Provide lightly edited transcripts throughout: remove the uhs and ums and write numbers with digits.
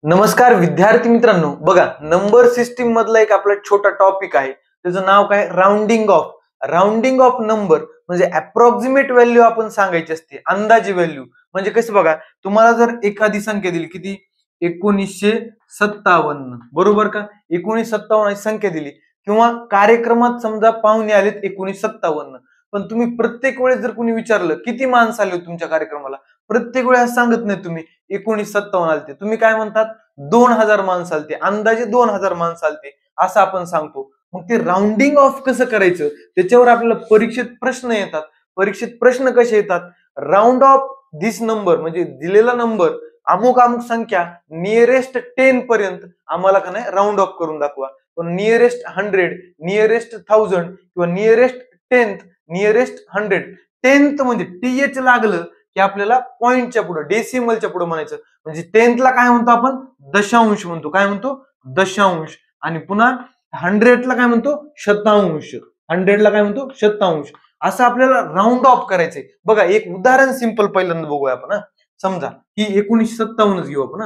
नमस्कार विद्यार्थी मित्रांनो, बघा नंबर सिस्टीम मधला एक आपला छोटा टॉपिक आहे. त्याचं नाव काय? Rounding off. Rounding off number म्हणजे अप्रॉक्सिमेट व्हॅल्यू आपण सांगायची असते, अंदाजे व्हॅल्यू. म्हणजे कसं बघा, तुम्हाला जर एखादी संख्या दिली, किती? 1957, बरोबर का? 1957 ही संख्या दिली किंवा कार्यक्रमात समजा पाहुणे आलेत 1957, पण तुम्ही प्रत्येक वेळेस जर कोणी विचारलं किती माणसं आले तुमच्या कार्यक्रमाला, प्रत्येक वेळेस सांगत नाही तुम्ही 1957 आलते. तुम्ही काय म्हणतात? 2000 माणसं आलते, अंदाजे 2000 माणसं आलते असं आपण सांगतो. मग ते राउंडिंग ऑफ कसं करायचं त्याच्यावर आपल्याला परीक्षेत प्रश्न येतात. परीक्षेत प्रश्न कसे येतात? राउंड ऑफ दिस नंबर म्हणजे दिलेला नंबर अमुक अमुक संख्या नियरेस्ट 10 पर्यंत आम्हाला का नाही राउंड ऑफ करून दाखवा. पण नियरेस्ट 100, नियरेस्ट 1000 किंवा नियरेस्ट 10th, नियरेस्ट 100, 10th म्हणजे टीएच लागलं की आपल्याला पॉइंटच्या पुढे, डेसिमलच्या पुढे म्हणायचं. म्हणजे 10th ला काय म्हणतो आपण? दशांश म्हणतो. काय म्हणतो? दशांश. आणि पुन्हा 100 ला काय म्हणतो? शतांश. 100 ला काय म्हणतो? शतांश. असं आपल्याला राउंड ऑफ करायचंय. बघा एक उदाहरण सिंपल पहिल्यांदा बघूया आपण. समजा ही 1957 घेऊ आपण.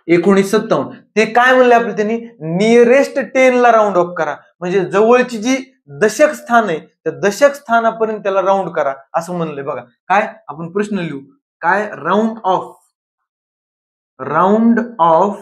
1957 ते काय म्हणले आपले त्यांनी? नियरेस्ट 10 ला राउंड ऑफ करा. म्हणजे जवळची जी दशक स्थान आहे त्या दशक स्थानापर्यंत त्याला राउंड करा असं म्हणलंय. बघा काय आपण प्रश्न लिहू. काय? राउंड ऑफ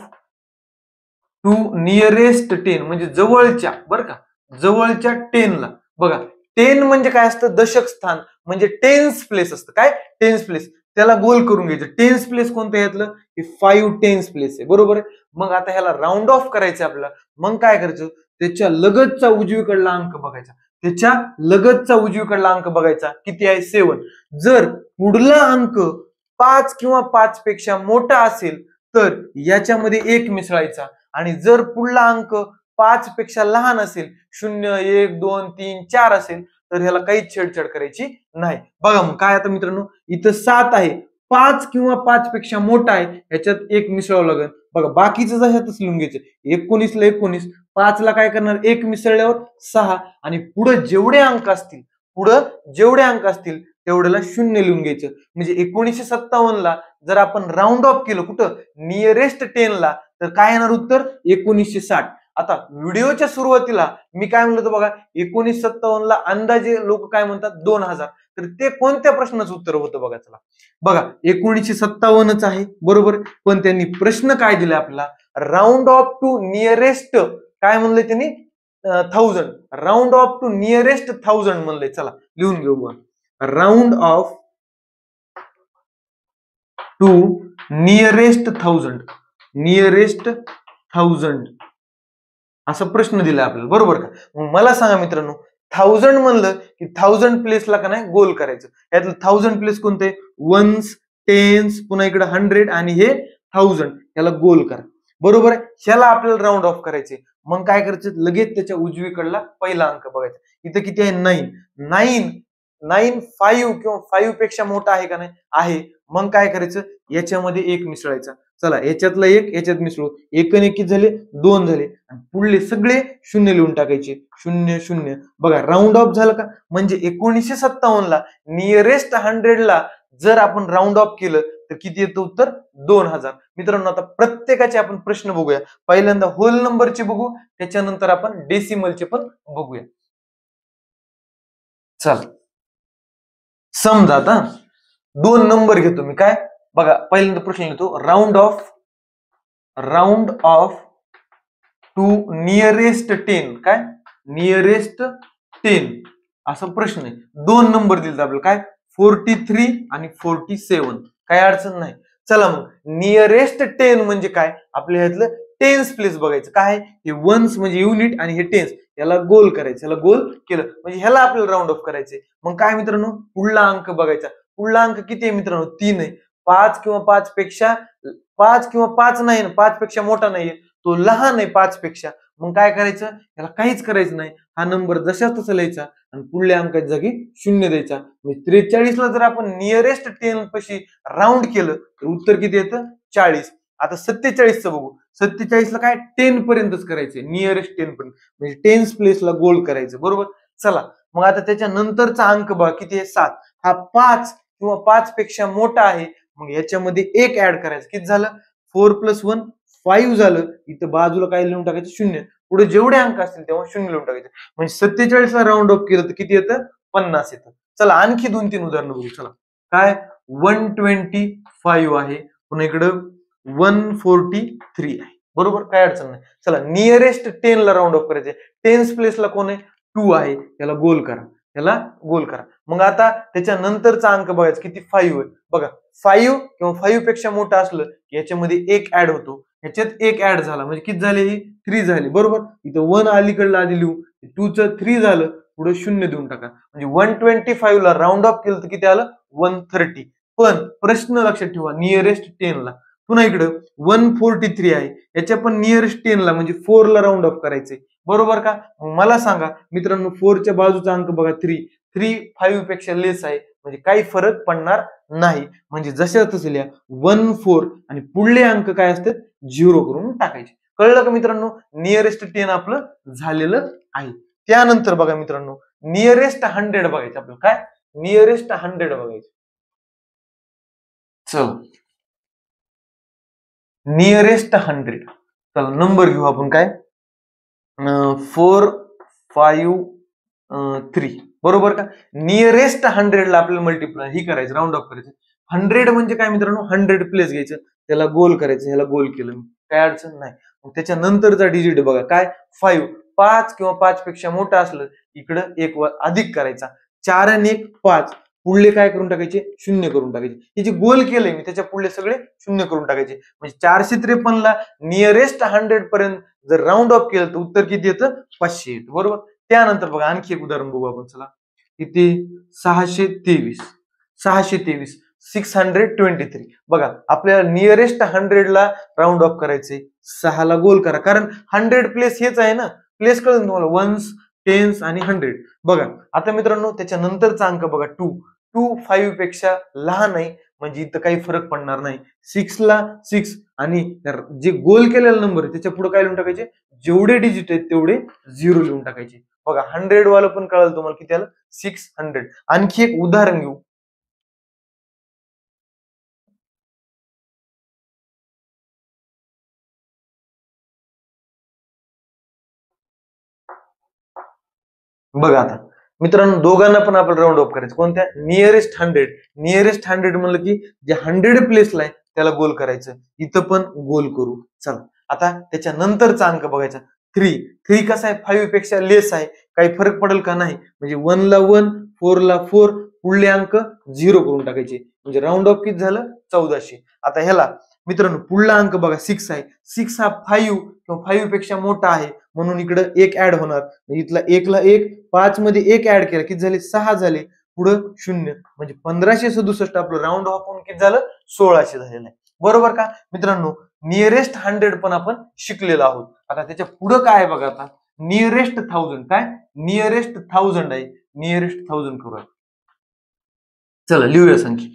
टू नियरेस्ट 10 म्हणजे जवळच्या, बरं का, जवळच्या 10 ला. बघा 10 म्हणजे काय असतं? दशक स्थान म्हणजे टेन्स प्लेस असतं. काय? Tense place. त्याला गोल करून घ्यायचं. टेन्स प्लेस कोणतं यातलं? हे 5 टेन्स प्लेस आहे, बरोबर आहे. मग आता ह्याला राउंड ऑफ करायचं आपल्याला. मग काय करायचं? त्याच्या लगतचा उजवीकडला अंक बघायचा. त्याच्या लगतचा उजवीकडला अंक बघायचा. किती आहे? 7. जर पुढला अंक 5 किंवा 5 पेक्षा मोठा असेल तर याच्यामध्ये 1 मिसळायचा. आणि जर पुढला अंक 5 पेक्षा लहान असेल, 0, 1, 2, 3, 4 असेल तर ह्याला काहीच छेडछाड करायची नाही. बघा मग काय आता मित्रांनो, इथं 7 आहे, 5 किंवा 5 पेक्षा मोठा आहे, ह्याच्यात 1 मिसळावं लागेल. बघा बाकीचं जशातच लिहून घ्यायचं. 19 ला 19, 5 ला काय करणार? 1 मिसळल्यावर 6. आणि पुढे जेवढे अंक असतील तेवढ्याला 0 लिहून घ्यायचं. म्हणजे 1957 ला जर आपण राउंड ऑफ केलं कुठं? नियरेस्ट 10 ला, तर काय येणार उत्तर? 1960. आता व्हिडिओच्या सुरुवातीला मी काय म्हणलं होतं बघा, 1957 ला अंदाजे लोक काय म्हणतात? 2000. तर ते कोणत्या प्रश्नाचं उत्तर होतं बघा. चला बघा 1957च आहे, बरोबर. पण त्यांनी प्रश्न काय दिला आपल्याला? राउंड ऑफ टू नियरेस्ट काय म्हणलंय त्यांनी? 1000. राउंड ऑफ टू नियरेस्ट 1000 म्हणलंय. चला लिहून घेऊ बघा. Round off to nearest 1000, nearest 1000 असा प्रश्न दिला आपल्याला, बरोबर का? मग मला सांगा मित्रांनो, 1000 म्हणलं की 1000 प्लेसला का नाही गोल करायचं. यातलं 1000 प्लेस कोणते? वन्स, टेन्स, पुन्हा इकडे 100 आणि हे 1000 याला गोल करा, बरोबर आहे. ह्याला आपल्याला राउंड ऑफ करायचे. मग काय करायचं? लगेच त्याच्या उजवीकडला पहिला अंक बघायचा. इथं किती आहे? 9. 5 किंवा 5 पेक्षा मोठा आहे का नाही? आहे. मग काय करायचं? याच्यामध्ये 1 मिसळायचा. चला याच्यातला 1 याच्यात मिसळू. 1 आणि 1 झाले 2 झाले. आणि पुढले सगळे 0 लिहून टाकायचे. 0 0. बघा राउंड ऑफ झालं का? म्हणजे 1957 ला नियरेस्ट 100 ला जर आपण राउंड ऑफ केलं तर किती येतं उत्तर? 2000. मित्रांनो आता प्रत्येकाचे आपण प्रश्न बघूया. पहिल्यांदा होल नंबरचे बघू, त्याच्यानंतर आपण डेसिमलचे पण बघूया. चल समजा आता 2 नंबर घेतो मी. काय? बघा पहिल्यांदा प्रश्न लिहितो. Round off to nearest 10. काय? नियरेस्ट 10 असा प्रश्न आहे. 2 नंबर दिले आपल्याला. काय? 43 आणि 47. काही अडचण नाही. चला मग नियरेस्ट 10 म्हणजे काय? आपल्या ह्यातलं टेन्स प्लेस बघायचं. काय? हे वन्स म्हणजे युनिट आणि हे टेन्स, याला गोल करायचं. याला गोल केलं म्हणजे ह्याला आपल्याला राउंड ऑफ करायचे. मग काय मित्रांनो? पुढला अंक बघायचा. पुढला अंक किती आहे मित्रांनो? 3 आहे. 5 किंवा 5 पेक्षा 5 किंवा 5 नाही, 5 पेक्षा मोठा नाहीये, तो लहान आहे 5 पेक्षा. मग काय करायचं? याला काहीच करायचं नाही. हा नंबर जशाच तसा लिहायचा आणि पुढल्या अंकाच्या जागी 0 द्यायचा. म्हणजे 43 ला जर आपण नियरेस्ट 10 पाशी राउंड केलं तर उत्तर किती येतं? 40. आता 47चं बघू. 47 ला काय? 10 पर्यंतच करायचंय, नियरेस्ट 10 पर्यंत. म्हणजे 10 प्लेसला गोल करायचं, बरोबर. चला मग आता त्याच्या नंतरचा अंक बघा किती आहे? 7. हा 5 किंवा 5 पेक्षा मोठा आहे. मग याच्यामध्ये 1 ऍड करायचं. किती झालं? 4 + 1 5 झालं. इथं बाजूला काय लिहून टाकायचं? 0. पुढे जेवढे अंक असतील तेव्हा 0 लिहून टाकायचे. म्हणजे 47 ला राऊंड ऑफ केलं तर किती येतं? 50 येतं. चला आणखी 2-3 उदाहरणं बघू. चला काय 125 आहे, पुन्हा इकडं 143 आहे. बरोबर, काय अडचण नाही. चला नियरेस्ट 10 ला राऊंड ऑफ करायचे. 10th प्लेसला कोण आहे? 2 आहे. याला गोल करा, याला गोल करा. मग आता त्याच्या नंतरचा अंक बघायचा किती? 5 आहे. बघा 5 किंवा 5 पेक्षा मोठं असलं याच्यामध्ये एक ऍड होतो. ह्याच्यात एक ऍड झाला म्हणजे किती झाले? ही 3 झाली. बरोबर, इथं 1 अलीकडला आधी लिहू, 2चं 3 झालं, पुढे 0 देऊन टाका. म्हणजे 125 ला राऊंड ऑफ केलं तर किती आलं? 130. पण प्रश्न लक्षात ठेवा, नियरेस्ट 10 ला. पुन्हा इकडं 143 आहे, याच्या पण नियरेस्ट 10 ला म्हणजे 4 ला राऊंड ऑफ करायचे. बरोबर का? मला सांगा मित्रांनो, 4च्या बाजूचा अंक बघा 3. 3 5 पेक्षा लेस आहे म्हणजे काही फरक पडणार नाही. म्हणजे जशा तसे लिहा 1 4 आणि पुढले अंक काय असतात? 0 करून टाकायचे. कळलं का मित्रांनो? नियरेस्ट 10 आपलं झालेलं आहे. त्यानंतर बघा मित्रांनो, नियरेस्ट 100 बघायचं आपलं. काय? नियरेस्ट 100 बघायचं. चल नियरेस्ट 100. चला नंबर घेऊ आपण. काय? 4 5 3. बरोबर का? नियरेस्ट 100 ला आपल्याला मल्टिप्लाय ही करायचं, राऊंड ऑफ करायचं. 100 म्हणजे काय मित्रांनो? 100 प्लेस घ्यायचं, त्याला गोल करायचं. ह्याला गोल केलं मी, काय अडचण नाही. मग त्याच्या नंतरचा डिजिट बघा. काय? 5. 5 किंवा 5 पेक्षा मोठं असलं इकडं एक अधिक करायचा. 4 आणि 1 5. पुढले काय करून टाकायचे? 0 करून टाकायचे. हे जे गोल केलंय मी त्याच्या पुढले सगळे 0 करून टाकायचे. म्हणजे 453 ला नियरेस्ट 100 पर्यंत जर राऊंड ऑफ केलं तर उत्तर किती येतं? 500 येतं. बरोबर. त्यानंतर बघा आणखी एक उदाहरण बघू आपण. चला किती? 623. 623 623. बघा आपल्याला नियरेस्ट 100 ला राऊंड ऑफ करायचे. 6 ला गोल करा, कारण 100 प्लेस हेच आहे ना. प्लेस कळून तुम्हाला 1s 10s आणि 100. बघा आता मित्रांनो, त्याच्या नंतरचा अंक बघा 2. 2 5 पेक्षा लहान आहे म्हणजे इथं काही फरक पडणार नाही. 6 ला 6 आणि जे गोल केलेला नंबर आहे त्याच्या पुढे काय लिहून टाकायचे? जेवढे डिजिट आहेत तेवढे 0 लिहून टाकायचे. बघा 100 वाला पण कळलं तुम्हाला किती आलं? 600. आणखी एक उदाहरण घेऊ. बघा आता मित्रांनो, दोघांना पण आपण राऊंड ऑफ करायचं. कोणत्या? नियरेस्ट 100. नियरेस्ट 100 म्हणलं की जे 100 प्लेसला आहे त्याला गोल करायचं. इथं पण गोल करू. चला आता त्याच्या नंतरचा अंक बघायचा 3. 3 कसा आहे? 5 पेक्षा लेस आहे, काही फरक पडेल का? नाही. म्हणजे 1 ला 1 4 ला 4, पुढले अंक 0 करून टाकायचे. म्हणजे राऊंड ऑफ किती झालं? 1400. आता ह्याला मित्रांनो पुढला अंक बघा 6 आहे. 6 हा 5 किंवा 5 पेक्षा मोठा आहे म्हणून इकडे एक ऍड होणार. इथला 1 ला 1 5 मध्ये एक ऍड केला किती झाले? 6 झाले. पुढे 0 म्हणजे 1567. आपलं राऊंड ऑफ होऊन किती झालं? 1600 झालेलं आहे. बरोबर का मित्रांनो? नियरेस्ट 100 पण आपण शिकलेलो आहोत. आता त्याच्या पुढे काय आहे बघा. आता नियरेस्ट 1000. काय? नियरेस्ट 1000 आहे. नियरेस्ट 1000 करूया. चला लिहूया संख्या.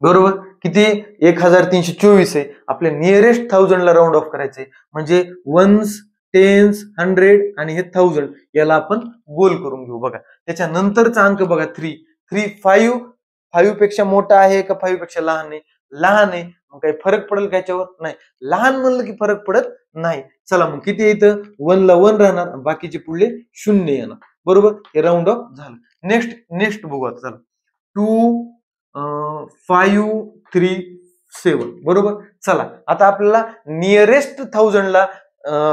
बरोबर, किती? 1324 आहे. आपल्या नियरेस्ट 1000 ला राऊंड ऑफ करायचे म्हणजे 1s 10s 100 आणि हे 1000 याला आपण गोल करून घेऊ. बघा त्याच्या नंतरचा अंक बघा 3. 3 5 पेक्षा मोठा आहे का 5 पेक्षा लहान आहे? लहान आहे. मग काही फरक पडेल का याच्यावर? नाही. लहान म्हणलं की फरक पडत नाही. चला मग किती येतं? 1 ला 1 राहणार, बाकीचे पुढले 0 येणार. बरोबर, हे राऊंड ऑफ झालं. नेक्स्ट बघू आता. चला 2 5 3 7. बरोबर. चला आता आपल्याला नियरेस्ट 1000 ला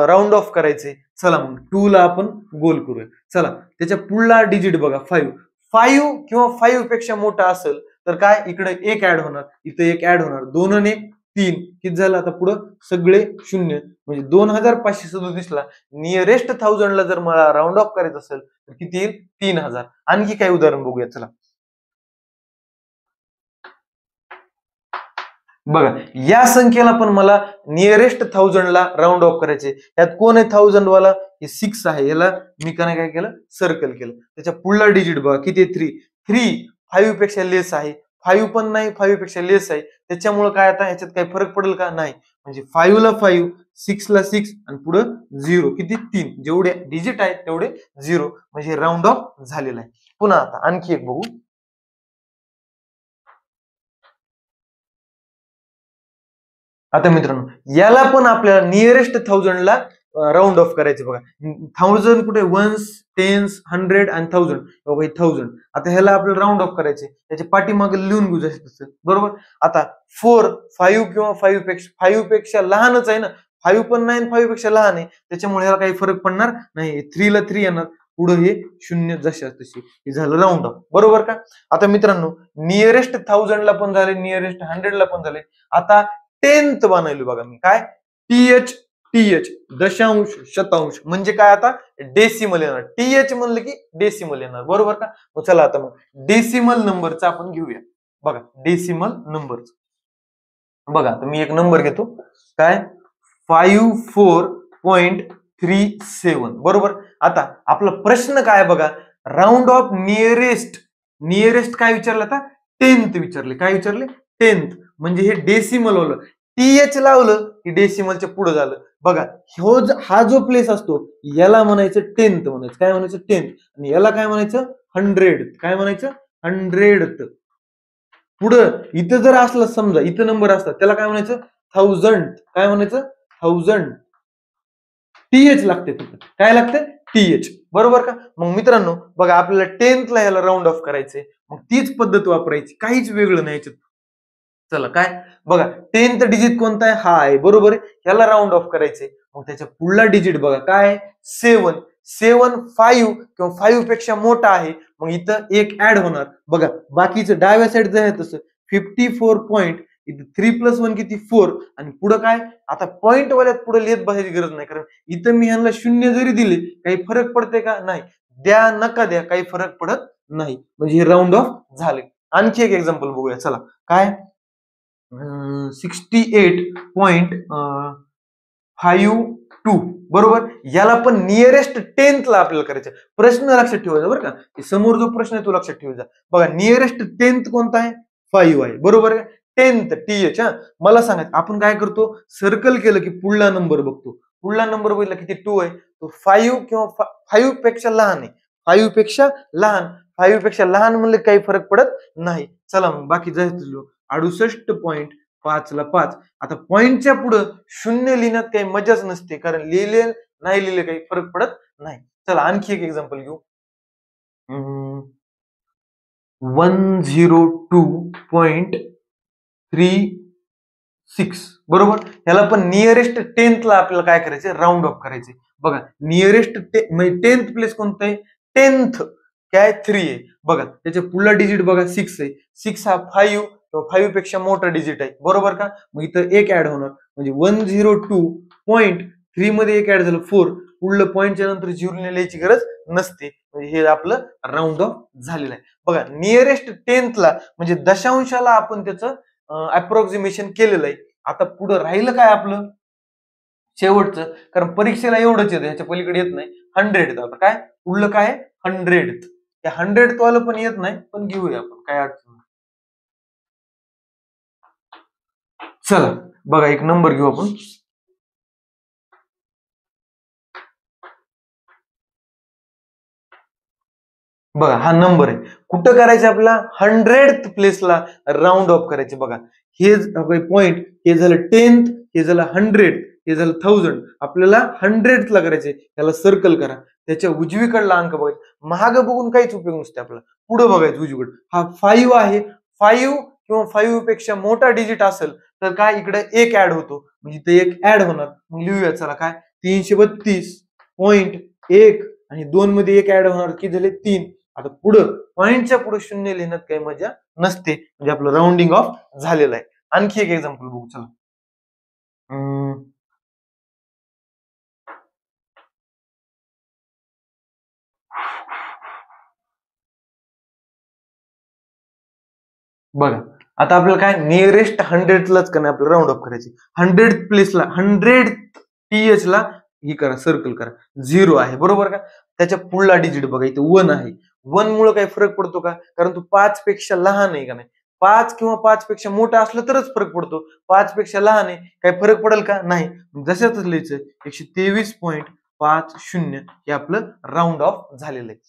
राऊंड ऑफ करायचे. चला मग 2 ला आपण गोल करूया. चला त्याच्या पुढला डिजिट बघा 5. 5 किंवा 5 पेक्षा मोठा असेल तर काय? इकडे एक ऍड होणार, इथे एक ऍड होणार. 2 आणि 1 3. किती झालं? आता पुढे सगळे 0 म्हणजे 2537 ला नियरेस्ट 1000 ला जर मला राऊंड ऑफ करायचं असेल तर किती येईल? 3000. आणखी काही उदाहरण बघूया. चला बघा या संख्येला पण मला नियरेस्ट 1000 ला राऊंड ऑफ करायचे. यात कोण आहे 1000 वाला? हे 6 आहे. याला मी काय केलं? सर्कल केलं. त्याच्या पुढला डिजिट बघा किती? 3. 3 5 पेक्षा लेस आहे. 5 पण नाही, 5 पेक्षा लेस आहे. त्याच्यामुळे काय आता ह्याच्यात काही फरक पडेल का? नाही. म्हणजे 5 ला 5 6 ला 6 आणि पुढे 0. किती? 3. जेवढे डिजिट आहेत तेवढे 0 म्हणजे राऊंड ऑफ झालेला आहे. पुन्हा आता आणखी एक बघू. आता मित्रांनो, याला पण आपल्याला नियरेस्ट 1000ला राऊंड ऑफ करायचे बघा. 1000 कुठे, वन्स, टेन्स, 100 आणि 1000. बघा 1000. आता ह्याला आपल्याला राऊंड ऑफ करायचे, त्याच्या पाठीमागे लिहून घेऊ जसं तसं, बरोबर. आता 4, 5 किंवा 5 पेक्षा लहानच आहे ना, 5 पण नाही, 5 पेक्षा लहान आहे, त्याच्यामुळे ह्याला काही फरक पडणार नाही. 3 ला 3 येणार, पुढे हे 0 जशा तशी. हे झालं राऊंड ऑफ, बरोबर का. आता मित्रांनो, नियरेस्ट 1000ला पण झाले, नियरेस्ट 100ला पण झाले. आता 10th बनवली बघा मी, काय, टीएच, दशांश, शतांश, म्हणजे काय, आता डेसिमल येणार. टीएच म्हणलं की डेसिमल येणार, बरोबर का. मग चला आता मग डेसिमल नंबरचा आपण घेऊया. बघा डेसिमल नंबरचा, बघा तर मी एक नंबर घेतो, काय, 54.37, बरोबर. आता आपला प्रश्न काय बघा, राऊंड ऑफ नियरेस्ट काय विचारलं, आता 10th विचारले. काय विचारले, 10th. म्हणजे हे डेसिमल होलं, टीएच लावलं की डेसिमलच्या पुढे झालं. बघा हा जो प्लेस असतो याला म्हणायचं 10th म्हणायचं. काय म्हणायचं, 10th. आणि याला काय म्हणायचं, 100th. काय म्हणायचं, 100th. पुढं इथं जर असलं, समजा इथं नंबर असतात, त्याला काय म्हणायचं, 1000. काय म्हणायचं, 1000. टीएच लागते, काय लागते, टीएच, बरोबर का. मग मित्रांनो बघा, आपल्याला 10th ला याला राऊंड ऑफ करायचंय, मग तीच पद्धत वापरायची, काहीच वेगळं नाही याच्यात. चला काय बघा, 10th डिजिट कोणता आहे, हा आहे, बरोबर आहे. याला राऊंड ऑफ करायचंय, मग त्याच्या पुढला डिजिट बघा, काय, 7. 5 किंवा 5 पेक्षा मोठा आहे, मग इथं एक ऍड होणार. बघा बाकीचं डाव्या साईड आहे तसं 54 पॉईंट, इथं 3 + 1 किती, 4. आणि पुढे काय, आता पॉईंट वाल्यात पुढे लिहित बसायची गरज नाही, कारण इथं मी ह्यांना 0 जरी दिले काही फरक पडते का, नाही. द्या नका द्या, काही फरक पडत नाही. म्हणजे हे राऊंड ऑफ झाले. आणखी एक एक्झाम्पल बघूया, चला काय, 68.52, बरोबर. याला पण नियरेस्ट 10th ला आपल्याला करायचं. प्रश्न लक्षात ठेवायचा बरं का, समोर जो प्रश्न आहे तो लक्षात ठेवायचा. बघा नियरेस्ट 10th कोणता आहे, 5 आहे, बरोबर आहे. 10th TH. मला सांगा, आपण काय करतो, सर्कल केलं की पुढला नंबर बघतो. पुढला नंबर बघितला किती, 2 आहे, तो 5 किंवा 5 पेक्षा लहान आहे. 5 पेक्षा लहान म्हणले काही फरक पडत नाही. चला मग बाकी जायचं, 68.5 ला 5. आता पॉइंटच्या पुढे 0 लिहिण्यात काही मजाच नसते, कारण लिहिले नाही लिहिले काही फरक पडत नाही. चला आणखी एक एक्झाम्पल घेऊ, 102.36, बरोबर. याला पण नियरेस्ट 10th ला आपल्याला काय करायचे, राऊंड ऑफ करायचे. बघा नियरेस्ट म्हणजे 10th प्लेस कोणतं आहे, 10th काय, 3 आहे. बघा त्याच्या पुढला डिजिट बघा, 6 आहे. 6 हा 5 किंवा 5 पेक्षा मोठा डिजिट आहे, बरोबर का. मग इथं एक ऍड होणार, म्हणजे 102.3 मध्ये एक ऍड झालं, 4. पुढलं पॉईंटच्या नंतर 0 लिहायची गरज नसते, म्हणजे हे आपलं राऊंड ऑफ झालेलं आहे. बघा नियरेस्ट 10th ला म्हणजे दशांशाला आपण त्याचं अप्रॉक्सिमेशन केलेलं आहे. आता पुढे राहिलं काय आपलं शेवटचं, कारण परीक्षेला एवढंच येतं, ह्याच्या पलीकडे येत नाही. 100th. आता काय पुढलं काय, 100th. त्या 100th वाला पण येत नाही, पण घेऊया आपण, काय अडचण नाही. चला बघा एक नंबर घेऊ आपण, बघा हा नंबर आहे. कुठं करायचे आपला, 100th प्लेसला राऊंड ऑफ करायचे. बघा हे पॉइंट, हे झालं 10th, हे झालं 100, हे झालं 1000. आपल्याला 100th ला करायचे, त्याला सर्कल करा, त्याच्या उजवीकडला अंक बघायचा. महाग बघून काहीच उपयोग नसते आपल्याला, पुढे बघायचं उजवीकडे. हा 5 आहे, 5 किंवा 5 पेक्षा मोठा डिजिट असेल तर काय, इकडे एक ऍड होतो, म्हणजे इथे एक ऍड होणार. मग लिहूया चला, काय, 332.1 आणि 2 मध्ये एक ऍड होणार, किती झाले, 3. आता पुढं पॉइंटच्या पुढे 0 लिहिण्यात काही मजा नसते, म्हणजे आपलं राऊंडिंग ऑफ झालेलं आहे. आणखी एक एक्झाम्पल बघू, चला. बघा आता आपल्याला काय, नियरेस्ट 100th लाच का नाही आपल्याला राऊंड ऑफ करायची. 100th प्लेसला 100th टीएच ला ही करा, सर्कल करा, 0 आहे, बरोबर का. त्याच्या पुढला डिजिट बघा, इथे 1 आहे. 1 मुळे काही फरक पडतो का, कारण तो 5 पेक्षा लहान आहे का नाही. 5 किंवा 5 पेक्षा मोठा असलं तरच फरक पडतो, 5 पेक्षा लहान आहे काही फरक पडेल का, नाही. जशाच लिहायचं 123.50 हे आपलं राऊंड ऑफ झालेलं आहे.